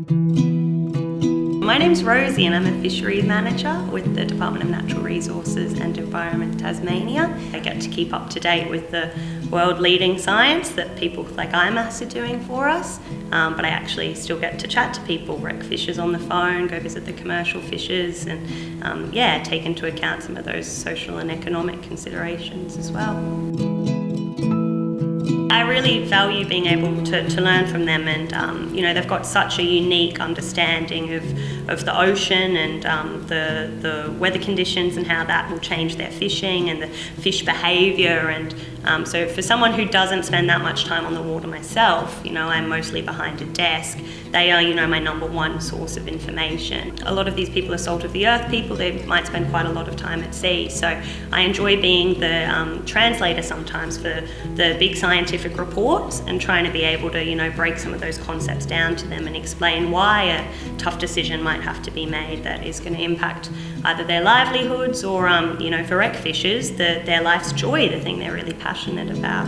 My name's Rosie and I'm a Fisheries Manager with the Department of Natural Resources and Environment Tasmania. I get to keep up to date with the world-leading science that people like IMAS are doing for us, but I actually still get to chat to people, wreck fishers on the phone, go visit the commercial fishers and take into account some of those social and economic considerations as well. I really value being able to learn from them, and they've got such a unique understanding of the ocean and the weather conditions and how that will change their fishing and the fish behaviour. And so for someone who doesn't spend that much time on the water myself, I'm mostly behind a desk, they are my number one source of information. A lot of these people are salt of the earth people, they might spend quite a lot of time at sea, so I enjoy being the translator sometimes for the big scientific reports and trying to be able to break some of those concepts down to them and explain why a tough decision might have to be made that is going to impact either their livelihoods or for wreck fishers, their life's joy, the thing they're really passionate about.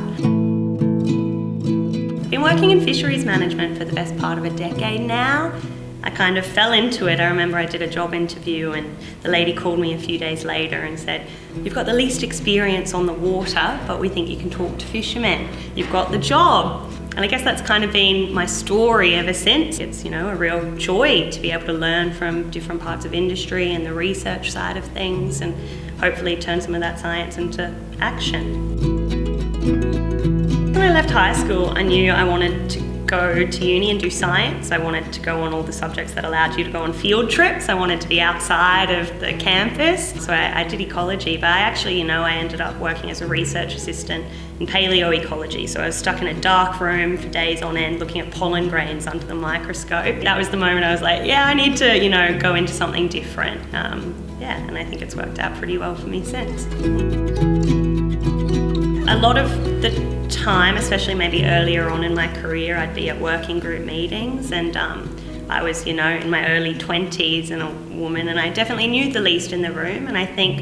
I've been working in fisheries management for the best part of a decade now. I kind of fell into it. I remember I did a job interview and the lady called me a few days later and said, "You've got the least experience on the water, but we think you can talk to fishermen. You've got the job." And I guess that's kind of been my story ever since. It's, a real joy to be able to learn from different parts of industry and the research side of things and hopefully turn some of that science into action. When I left high school, I knew I wanted to go to uni and do science. I wanted to go on all the subjects that allowed you to go on field trips. I wanted to be outside of the campus. So I did ecology, but I actually, I ended up working as a research assistant in paleoecology. So I was stuck in a dark room for days on end looking at pollen grains under the microscope. That was the moment I was like, I need to, go into something different. And I think it's worked out pretty well for me since. A lot of the time, especially maybe earlier on in my career, I'd be at working group meetings and I was, in my early 20s and a woman, and I definitely knew the least in the room, and I think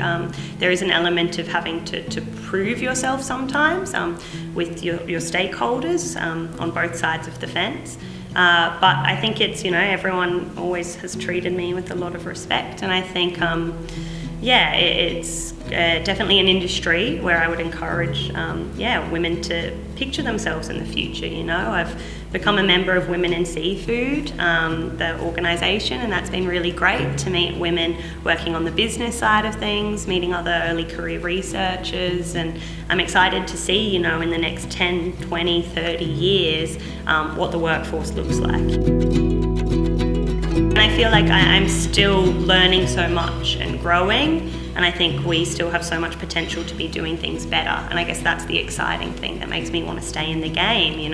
there is an element of having to prove yourself sometimes with your stakeholders on both sides of the fence. But I think it's, everyone always has treated me with a lot of respect, and I think it's definitely an industry where I would encourage women to picture themselves in the future. I've become a member of Women in Seafood, the organisation, and that's been really great to meet women working on the business side of things, meeting other early career researchers, and I'm excited to see, in the next 10, 20, 30 years, what the workforce looks like. And I feel like I'm still learning so much and growing, and I think we still have so much potential to be doing things better, and I guess that's the exciting thing that makes me want to stay in the game.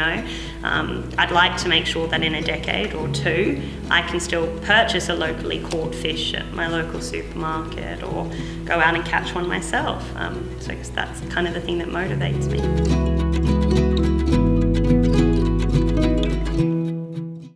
I'd like to make sure that in a decade or two I can still purchase a locally caught fish at my local supermarket or go out and catch one myself. So I guess that's kind of the thing that motivates me.